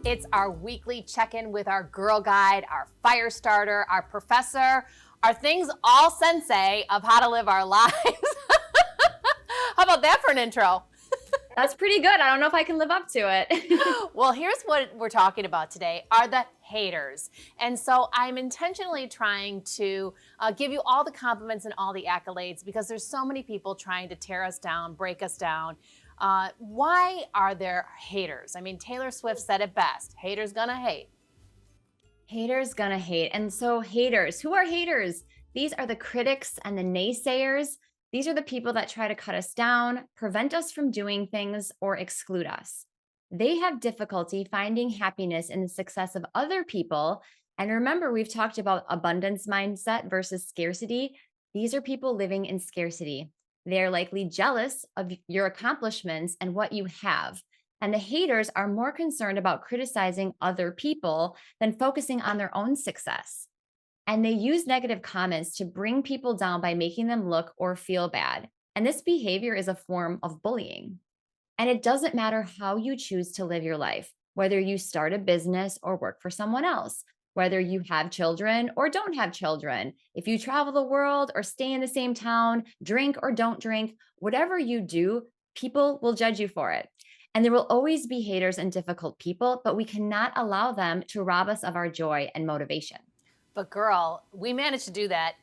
It's our weekly check-in with our girl guide, our fire starter, our professor, our things all sensei of how to live our lives. How about that for an intro? That's pretty good. I don't know if I can live up to it. Well, here's what we're talking about today are the haters. And so I'm intentionally trying to give you all the compliments and all the accolades because there's so many people trying to tear us down, break us down. Why are there haters? I mean, Taylor Swift said it best, haters gonna hate. Haters gonna hate. And so haters, who are haters? These are the critics and the naysayers. These are the people that try to cut us down, prevent us from doing things, or exclude us. They have difficulty finding happiness in the success of other people. And remember, we've talked about abundance mindset versus scarcity. These are people living in scarcity. They're likely jealous of your accomplishments and what you have. And the haters are more concerned about criticizing other people than focusing on their own success. And they use negative comments to bring people down by making them look or feel bad. And this behavior is a form of bullying. And it doesn't matter how you choose to live your life, whether you start a business or work for someone else, whether you have children or don't have children, if you travel the world or stay in the same town, drink or don't drink, whatever you do, people will judge you for it. And there will always be haters and difficult people, but we cannot allow them to rob us of our joy and motivation. But girl, we manage to do that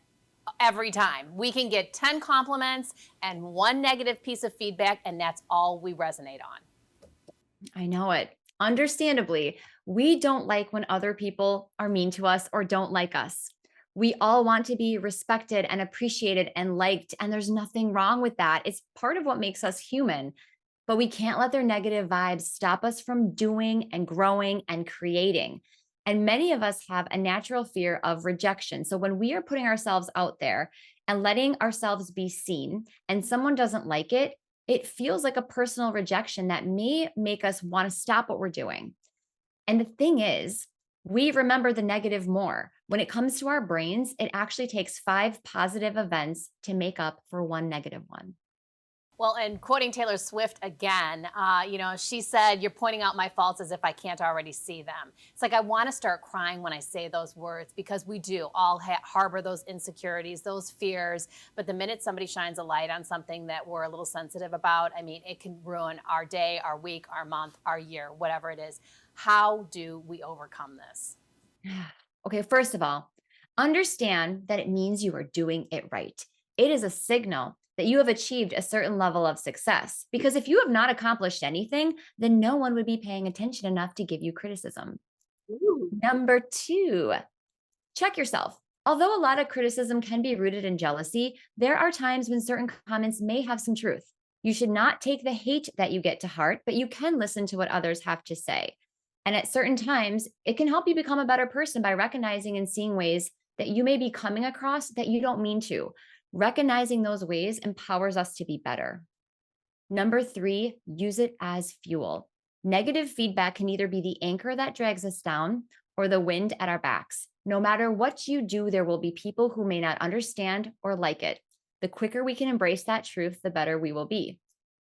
every time. We can get 10 compliments and one negative piece of feedback, and that's all we resonate on. I know it. Understandably, we don't like when other people are mean to us or don't like us. We all want to be respected and appreciated and liked, and there's nothing wrong with that. It's part of what makes us human. But we can't let their negative vibes stop us from doing and growing and creating. And many of us have a natural fear of rejection. So when we are putting ourselves out there and letting ourselves be seen and someone doesn't like it, it feels like a personal rejection that may make us want to stop what we're doing. And the thing is, we remember the negative more. When it comes to our brains, it actually takes 5 positive events to make up for one negative one. Well, and quoting Taylor Swift again, she said, "You're pointing out my faults as if I can't already see them." It's like I want to start crying when I say those words because we do all harbor those insecurities, those fears. But the minute somebody shines a light on something that we're a little sensitive about, I mean, it can ruin our day, our week, our month, our year, whatever it is. How do we overcome this? Okay, first of all, understand that it means you are doing it right. It is a signal that you have achieved a certain level of success. Because if you have not accomplished anything, then no one would be paying attention enough to give you criticism. Ooh. Number two, check yourself. Although a lot of criticism can be rooted in jealousy, there are times when certain comments may have some truth. You should not take the hate that you get to heart, but you can listen to what others have to say. And at certain times, it can help you become a better person by recognizing and seeing ways that you may be coming across that you don't mean to. Recognizing those ways empowers us to be better. Number three, use it as fuel. Negative feedback can either be the anchor that drags us down or the wind at our backs. No matter what you do, there will be people who may not understand or like it. The quicker we can embrace that truth, the better we will be.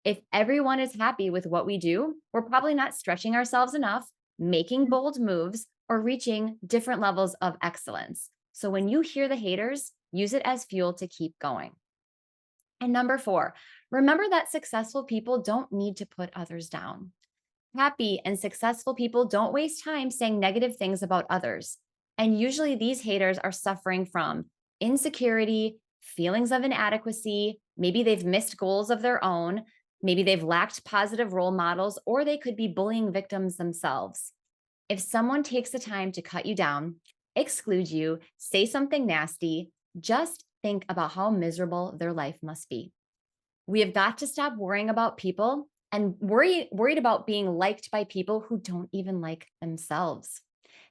If everyone is happy with what we do, we're probably not stretching ourselves enough, making bold moves, or reaching different levels of excellence. So when you hear the haters, use it as fuel to keep going. And number four, remember that successful people don't need to put others down. Happy and successful people don't waste time saying negative things about others. And usually these haters are suffering from insecurity, feelings of inadequacy. Maybe they've missed goals of their own. Maybe they've lacked positive role models, or they could be bullying victims themselves. If someone takes the time to cut you down, exclude you, say something nasty, just think about how miserable their life must be. We have got to stop worrying about people and worried about being liked by people who don't even like themselves.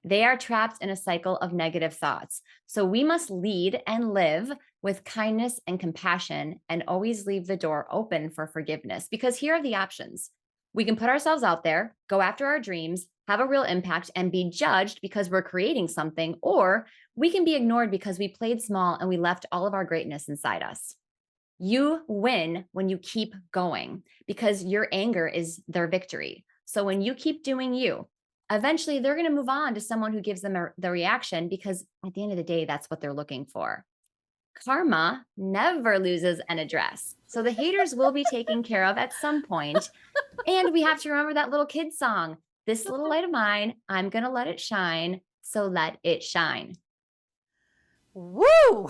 They are trapped in a cycle of negative thoughts. So we must lead and live with kindness and compassion and always leave the door open for forgiveness because here are the options. We can put ourselves out there, go after our dreams, have a real impact, and be judged because we're creating something, or we can be ignored because we played small and we left all of our greatness inside us. You win when you keep going because your anger is their victory. So when you keep doing you, Eventually, they're going to move on to someone who gives them the reaction because at the end of the day, that's what they're looking for. Karma never loses an address. So the haters will be taken care of at some point. And we have to remember that little kid song, "This little light of mine, I'm going to let it shine. So let it shine." Woo!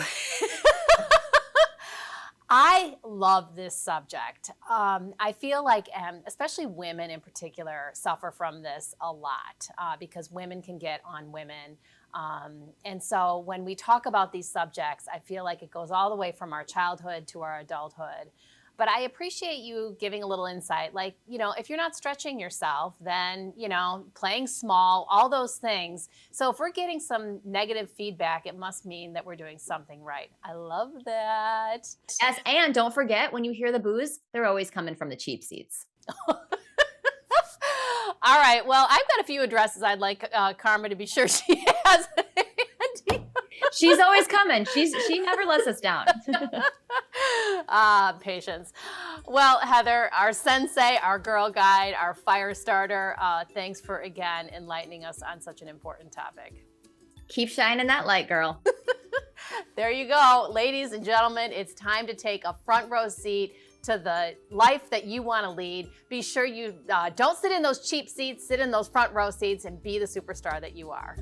I love this subject. I feel like, especially women in particular, suffer from this a lot because women can get on women. And so when we talk about these subjects, I feel like it goes all the way from our childhood to our adulthood. But I appreciate you giving a little insight. Like, if you're not stretching yourself, then, playing small, all those things. So if we're getting some negative feedback, it must mean that we're doing something right. I love that. Yes. And don't forget, when you hear the boos, they're always coming from the cheap seats. All right. Well, I've got a few addresses I'd like Karma to be sure she has. She's always coming. She never lets us down. Patience. Well, Heather, our sensei, our girl guide, our fire starter, thanks for again enlightening us on such an important topic. Keep shining that light, girl. There you go. Ladies and gentlemen, it's time to take a front row seat to the life that you want to lead. Be sure you don't sit in those cheap seats, sit in those front row seats and be the superstar that you are.